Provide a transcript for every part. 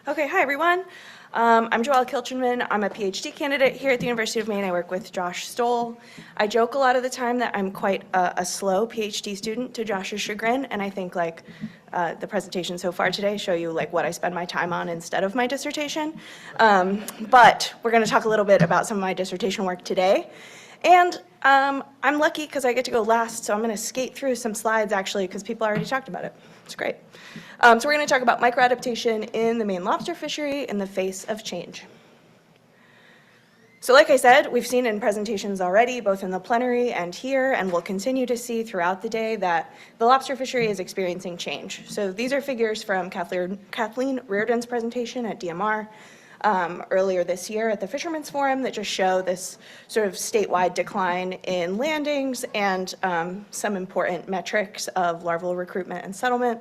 Okay, hi everyone. I'm Joelle Kilchenmann. I'm a PhD candidate here at the University of Maine. I work with Josh Stoll. I joke a lot of the time that I'm quite a slow PhD student to Josh's chagrin, and I think the presentation so far today show you what I spend my time on instead of my dissertation. But we're going to talk a little bit about some of my dissertation work today. And I'm lucky because I get to go last, so I'm going to skate through some slides actually because people already talked about it. It's great. So we're going to talk about microadaptation in the Maine lobster fishery in the face of change. So like I said, we've seen in presentations already, both in the plenary and here, and we'll continue to see throughout the day that the lobster fishery is experiencing change. So these are figures from Kathleen Reardon's presentation at DMR earlier this year at the Fishermen's Forum that just show this sort of statewide decline in landings and some important metrics of larval recruitment and settlement.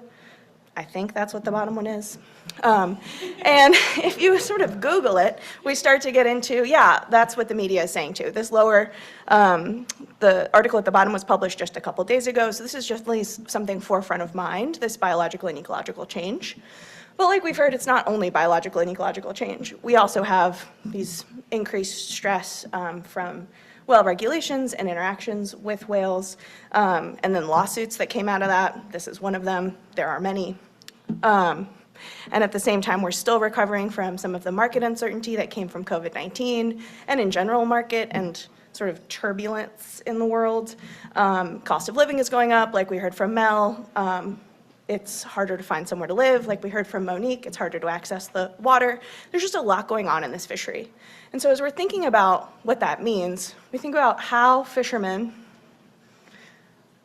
I think that's what the bottom one is. And if you sort of Google it, we start to get into, yeah, that's what the media is saying too. This lower, the article at the bottom was published just a couple days ago, so this is just at least something forefront of mind, this biological and ecological change. But like we've heard, it's not only biological and ecological change. We also have these increased stress from whale regulations and interactions with whales, and then lawsuits that came out of that. This is one of them. There are many. And at the same time, we're still recovering from some of the market uncertainty that came from COVID-19 and in general market and sort of turbulence in the world. Cost of living is going up, like we heard from Mel. It's harder to find somewhere to live. Like we heard from Monique, it's harder to access the water. There's just a lot going on in this fishery. And so as we're thinking about what that means, we think about how fishermen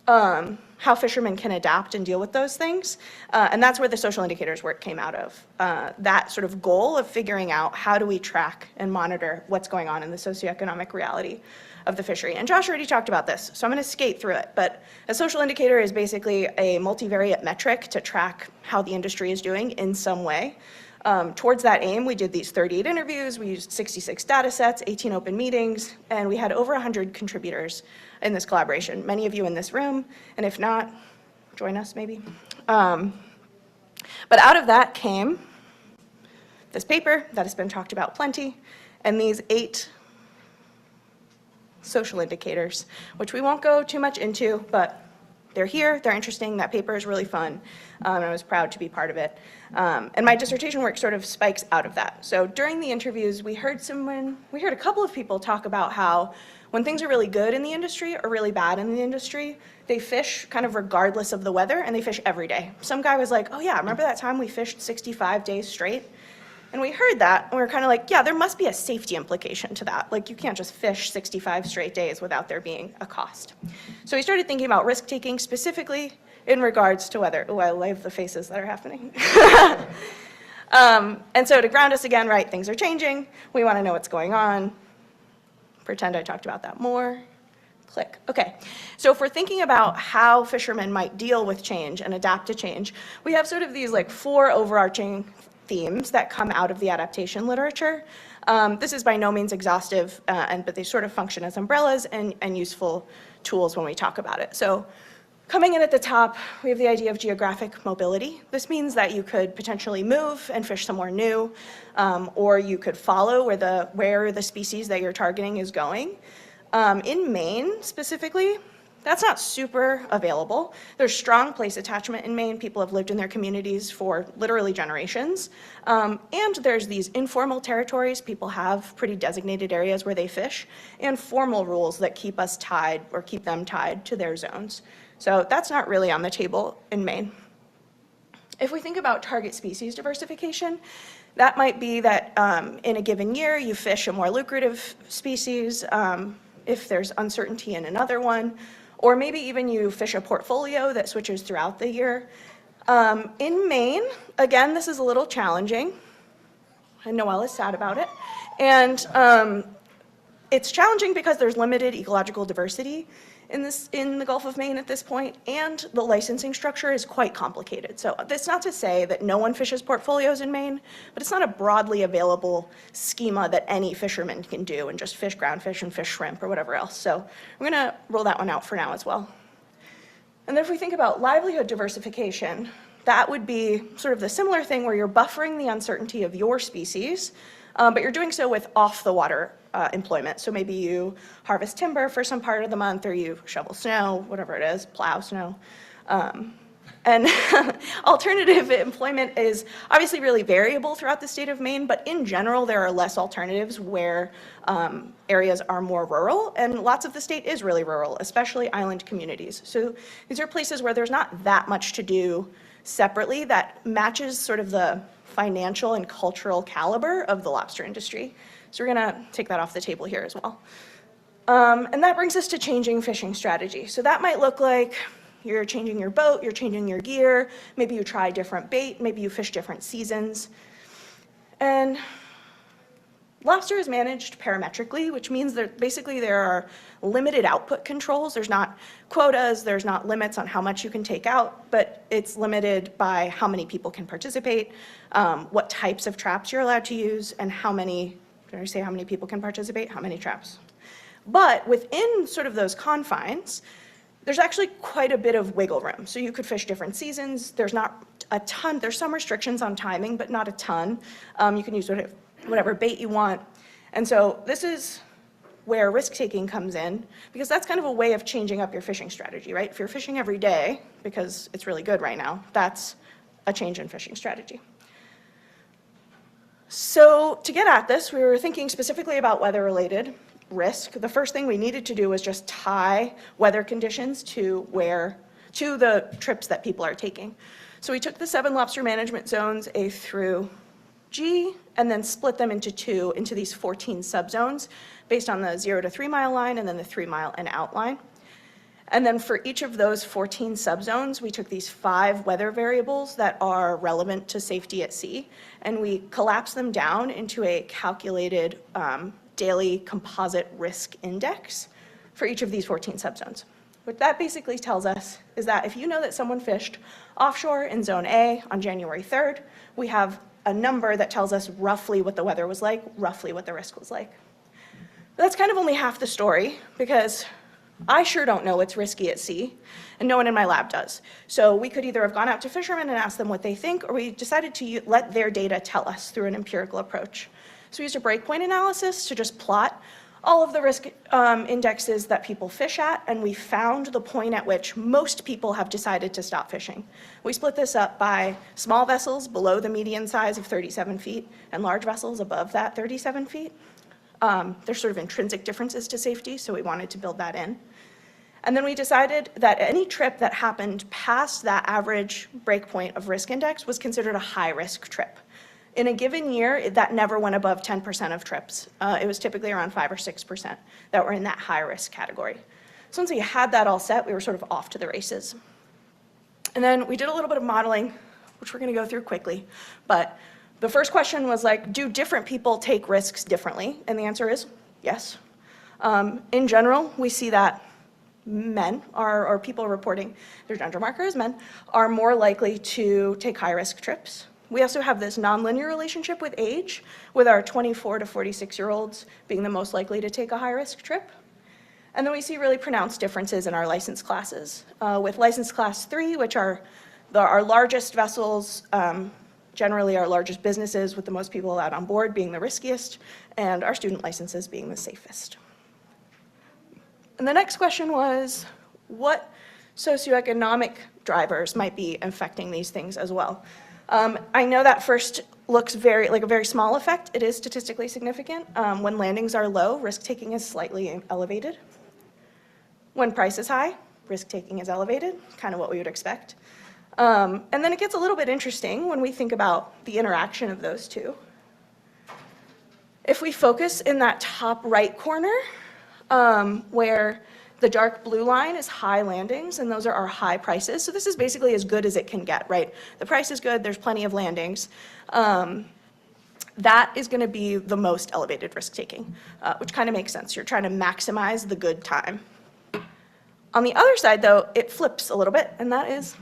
can adapt and deal with those things. And that's where the social indicators work came out of. That sort of goal of figuring out how do we track and monitor what's going on in the socioeconomic reality of the fishery. And Josh already talked about this, so I'm going to skate through it. But a social indicator is basically a multivariate metric to track how the industry is doing in some way. Towards that aim, we did these 38 interviews, we used 66 data sets, 18 open meetings, and we had over 100 contributors in this collaboration, many of you in this room, and if not, join us maybe. But out of that came this paper that has been talked about plenty, and these 8 social indicators, which we won't go too much into, but they're here, they're interesting, that paper is really fun, and I was proud to be part of it. And my dissertation work sort of spikes out of that. So during the interviews, we heard a couple of people talk about how when things are really good in the industry or really bad in the industry, they fish kind of regardless of the weather, and they fish every day. Some guy was like, oh yeah, remember that time we fished 65 days straight? And we heard that, and we were kind of like, yeah, there must be a safety implication to that. Like, you can't just fish 65 straight days without there being a cost. So we started thinking about risk-taking specifically in regards to weather. Oh, I love the faces that are happening. And so to ground us again, right, things are changing. We want to know what's going on. Pretend I talked about that more. Click. Okay, so if we're thinking about how fishermen might deal with change and adapt to change, we have sort of these 4 overarching themes that come out of the adaptation literature. This is by no means exhaustive, but they sort of function as umbrellas and useful tools when we talk about it. So coming in at the top, we have the idea of geographic mobility. This means that you could potentially move and fish somewhere new, or you could follow where the species that you're targeting is going. In Maine specifically, that's not super available. There's strong place attachment in Maine. People have lived in their communities for literally generations. And there's these informal territories. People have pretty designated areas where they fish, and formal rules that keep us tied or keep them tied to their zones. So that's not really on the table in Maine. If we think about target species diversification, that might be that in a given year you fish a more lucrative species if there's uncertainty in another one, or maybe even you fish a portfolio that switches throughout the year. In Maine, again, this is a little challenging, and Joelle is sad about it. And it's challenging because there's limited ecological diversity in the Gulf of Maine at this point, and the licensing structure is quite complicated. So that's not to say that no one fishes portfolios in Maine, but it's not a broadly available schema that any fisherman can do and just fish groundfish and fish shrimp or whatever else. So we're gonna roll that one out for now as well. And then if we think about livelihood diversification, that would be sort of the similar thing where you're buffering the uncertainty of your species, but you're doing so with off-the-water employment. So maybe you harvest timber for some part of the month, or you shovel snow, whatever it is, plow snow. And alternative employment is obviously really variable throughout the state of Maine, but in general, there are less alternatives where areas are more rural, and lots of the state is really rural, especially island communities. So these are places where there's not that much to do separately that matches sort of the financial and cultural caliber of the lobster industry. So we're gonna take that off the table here as well. And that brings us to changing fishing strategy. So that might look like you're changing your boat, you're changing your gear, maybe you try different bait, maybe you fish different seasons. And lobster is managed parametrically, which means that basically there are limited output controls. There's not quotas, there's not limits on how much you can take out, but it's limited by how many people can participate, what types of traps you're allowed to use, and how many, did I say how many people can participate? How many traps? But within sort of those confines, there's actually quite a bit of wiggle room. So you could fish different seasons. There's not a ton, there's some restrictions on timing, but not a ton. You can use whatever bait you want. And so this is where risk-taking comes in, because that's kind of a way of changing up your fishing strategy, right? If you're fishing every day, because it's really good right now, that's a change in fishing strategy. So to get at this, we were thinking specifically about weather-related risk. The first thing we needed to do was just tie weather conditions to the trips that people are taking. So we took the 7 lobster management zones, A through G, and then split them into these 14 subzones based on the 0 to 3 mile line and then the 3 mile and out line. And then for each of those 14 subzones, we took these 5 weather variables that are relevant to safety at sea, and we collapsed them down into a calculated daily composite risk index for each of these 14 subzones. What that basically tells us is that if you know that someone fished offshore in zone A on January 3rd, we have a number that tells us roughly what the weather was like, roughly what the risk was like. But that's kind of only half the story, because I sure don't know what's risky at sea, and no one in my lab does. So we could either have gone out to fishermen and asked them what they think, or we decided to let their data tell us through an empirical approach. So we used a breakpoint analysis to just plot all of the risk indexes that people fish at, and we found the point at which most people have decided to stop fishing. We split this up by small vessels below the median size of 37 feet and large vessels above that 37 feet. There's sort of intrinsic differences to safety, so we wanted to build that in. And then we decided that any trip that happened past that average breakpoint of risk index was considered a high-risk trip. In a given year, that never went above 10% of trips. It was typically around 5 or 6% that were in that high-risk category. So once we had that all set, we were sort of off to the races. And then we did a little bit of modeling, which we're going to go through quickly. But the first question was like, do different people take risks differently? And the answer is yes. In general, we see that men, or people reporting their gender marker as men, are more likely to take high-risk trips. We also have this nonlinear relationship with age, with our 24 to 46-year-olds being the most likely to take a high-risk trip. And then we see really pronounced differences in our license classes, with license class 3, which are our largest vessels, generally our largest businesses with the most people allowed on board being the riskiest, and our student licenses being the safest. And the next question was, what socioeconomic drivers might be affecting these things as well? I know that first looks like a very small effect. It is statistically significant. When landings are low, risk-taking is slightly elevated. When price is high, risk-taking is elevated, kind of what we would expect. And then it gets a little bit interesting when we think about the interaction of those two. If we focus in that top right corner, where the dark blue line is high landings, and those are our high prices. So this is basically as good as it can get, right? The price is good, there's plenty of landings. That is gonna be the most elevated risk-taking, which kind of makes sense. You're trying to maximize the good time. On the other side, though, it flips a little bit, and that is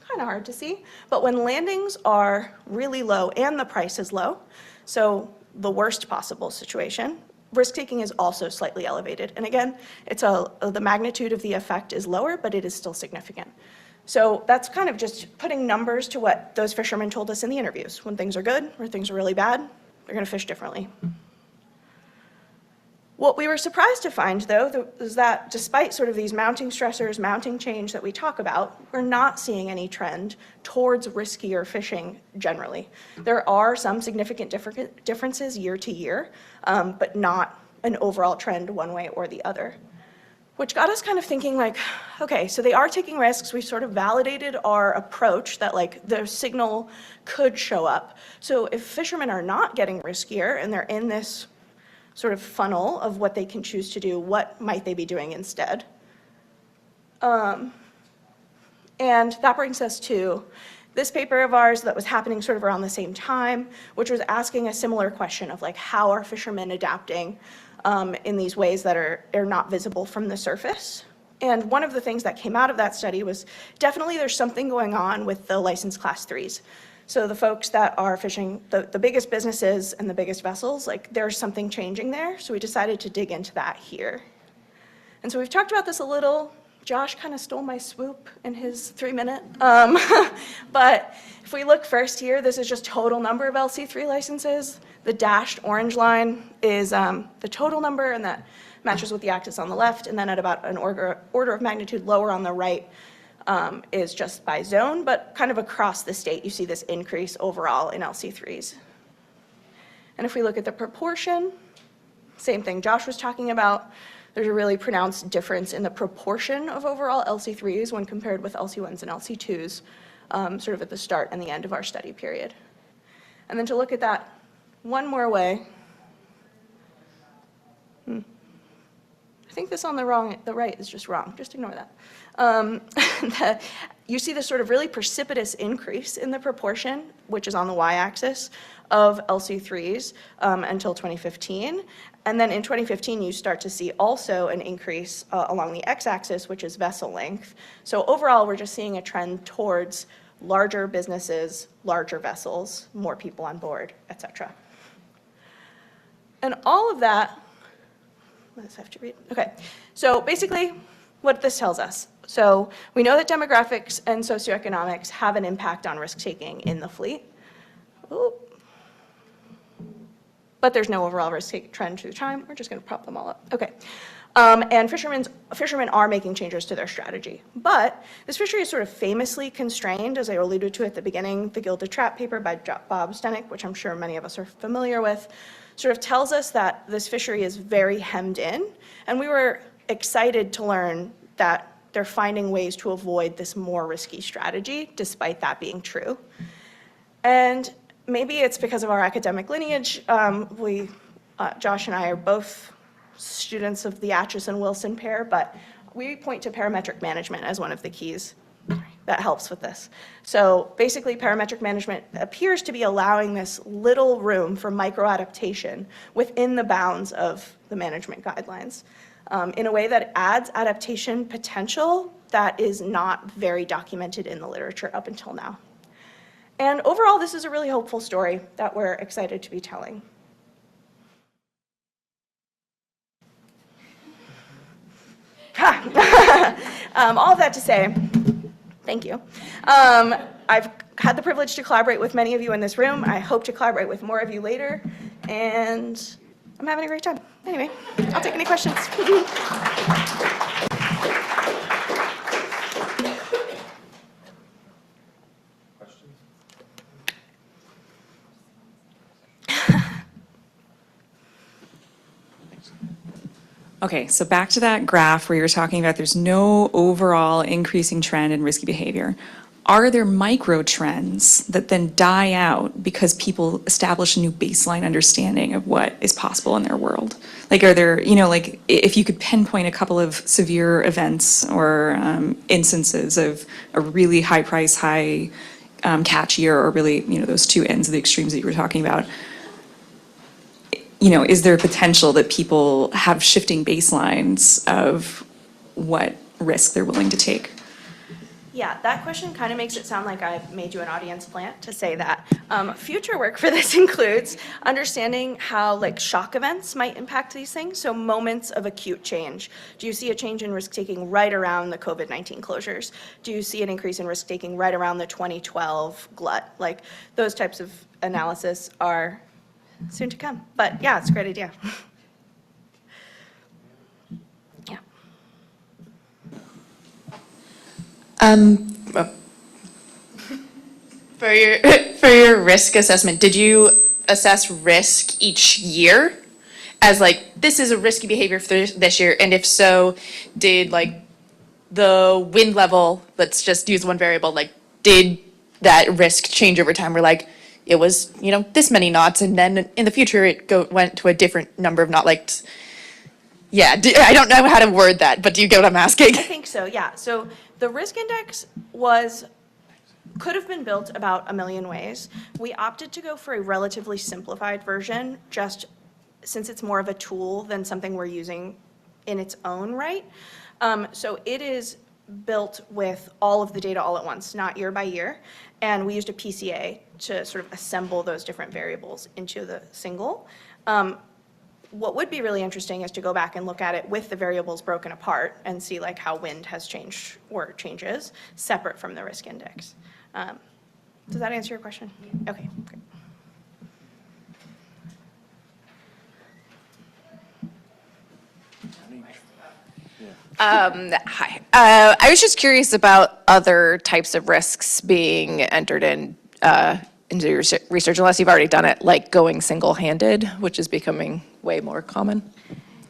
kind of hard to see. But when landings are really low and the price is low, so the worst possible situation, risk-taking is also slightly elevated. And again, the magnitude of the effect is lower, but it is still significant. So that's kind of just putting numbers to what those fishermen told us in the interviews. When things are good or things are really bad, they're going to fish differently. What we were surprised to find, though, is that despite sort of these mounting stressors, mounting change that we talk about, we're not seeing any trend towards riskier fishing generally. There are some significant differences year to year, but not an overall trend one way or the other. Which got us kind of thinking like, okay, so they are taking risks. We sort of validated our approach that like the signal could show up. So if fishermen are not getting riskier and they're in this sort of funnel of what they can choose to do, what might they be doing instead? And that brings us to this paper of ours that was happening sort of around the same time, which was asking a similar question of like, how are fishermen adapting in these ways that are not visible from the surface? And one of the things that came out of that study was definitely there's something going on with the licensed class 3s. So the folks that are fishing, the biggest businesses and the biggest vessels, like there's something changing there. So we decided to dig into that here. And so we've talked about this a little. Josh kind of stole my swoop in his 3-minute. But if we look first here, this is just total number of LC3 licenses. The dashed orange line is the total number, and that matches with the axis on the left. And then at about an order of magnitude lower on the right, is just by zone, but kind of across the state, you see this increase overall in LC3s. And if we look at the proportion, same thing Josh was talking about, there's a really pronounced difference in the proportion of overall LC3s when compared with LC1s and LC2s, sort of at the start and the end of our study period. And then to look at that one more way, I think this on the right is just wrong, just ignore that. You see this sort of really precipitous increase in the proportion, which is on the y-axis, of LC3s until 2015. And then in 2015, you start to see also an increase along the x-axis, which is vessel length. So overall, we're just seeing a trend towards larger businesses, larger vessels, more people on board, et cetera. And all of that, let's have to read. Okay, so basically what this tells us. So we know that demographics and socioeconomics have an impact on risk-taking in the fleet. Ooh. But there's no overall risk-taking trend through time. We're just gonna prop them all up. Okay. And fishermen are making changes to their strategy. But this fishery is sort of famously constrained, as I alluded to at the beginning. The Gilded Trap paper by Bob Stenick, which I'm sure many of us are familiar with, sort of tells us that this fishery is very hemmed in. And we were excited to learn that they're finding ways to avoid this more risky strategy, despite that being true. And maybe it's because of our academic lineage. Josh and I are both students of the Atchison-Wilson pair, but we point to parametric management as one of the keys that helps with this. So basically, parametric management appears to be allowing this little room for microadaptation within the bounds of the management guidelines in a way that adds adaptation potential that is not very documented in the literature up until now. And overall, this is a really hopeful story that we're excited to be telling. All of that to say, thank you. I've had the privilege to collaborate with many of you in this room. I hope to collaborate with more of you later, and I'm having a great time. Anyway, I'll take any questions. Okay, so back to that graph where you were talking about there's no overall increasing trend in risky behavior. Are there micro trends that then die out because people establish a new baseline understanding of what is possible in their world? Like, are there, like if you could pinpoint a couple of severe events or instances of a really high price, high catch year, or really, those two ends of the extremes that you were talking about, is there a potential that people have shifting baselines of what risk they're willing to take? Yeah, that question kind of makes it sound like I've made you an audience plant to say that. Future work for this includes understanding how like shock events might impact these things, so moments of acute change. Do you see a change in risk-taking right around the COVID-19 closures? Do you see an increase in risk-taking right around the 2012 glut? Like, those types of analysis are soon to come. But yeah, it's a great idea. Yeah. For your for your risk assessment, did you assess risk each year as like this is a risky behavior for this year, and if so, did like the wind level, let's just use one variable, like did that risk change over time? Where like it was this many knots, and then in the future it went to a different number of knots. Like yeah, I don't know how to word that, but do you get what I'm asking? I think so, yeah. So the risk index could have been built about a million ways. We opted to go for a relatively simplified version, just since it's more of a tool than something we're using in its own right. So it is built with all of the data all at once, not year by year. And we used a PCA to sort of assemble those different variables into the single. What would be really interesting is to go back and look at it with the variables broken apart and see like how wind has changed or changes separate from the risk index. Does that answer your question? Okay, great. Hi. I was just curious about other types of risks being entered into your research, unless you've already done it, like going single-handed, which is becoming way more common.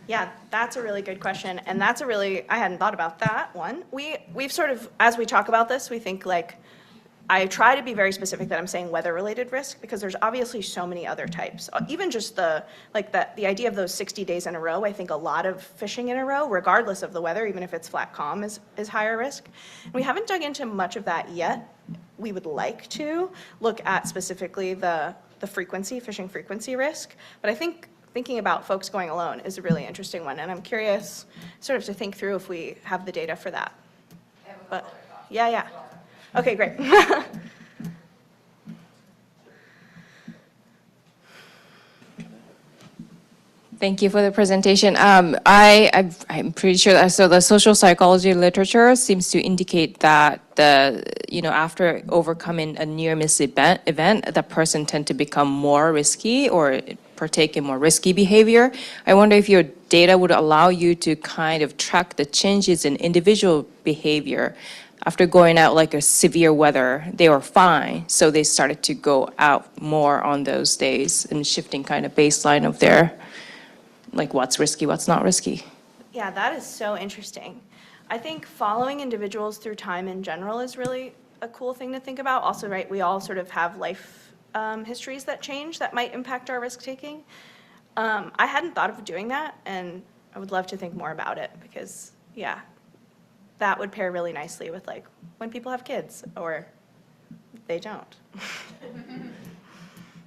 Yeah, that's a really good question, and that's I hadn't thought about that one. We've sort of, as we talk about this, we think like, I try to be very specific that I'm saying weather-related risk, because there's obviously so many other types. Even just the idea of those 60 days in a row, I think a lot of fishing in a row, regardless of the weather, even if it's flat calm, is higher risk. And we haven't dug into much of that yet. We would like to look at specifically the frequency, fishing frequency risk, but I think thinking about folks going alone is a really interesting one, and I'm curious sort of to think through if we have the data for that. But yeah. Okay, great. Thank you for the presentation. I'm pretty sure that, so the social psychology literature seems to indicate that after overcoming a near miss event, the person tend to become more risky or partake in more risky behavior. I wonder if your data would allow you to kind of track the changes in individual behavior. After going out like a severe weather, they were fine, so they started to go out more on those days and shifting kind of baseline of their, like what's risky, what's not risky. Yeah, that is so interesting. I think following individuals through time in general is really a cool thing to think about. Also, right, we all sort of have life histories that change that might impact our risk-taking. I hadn't thought of doing that, and I would love to think more about it because, yeah, that would pair really nicely with like when people have kids or they don't.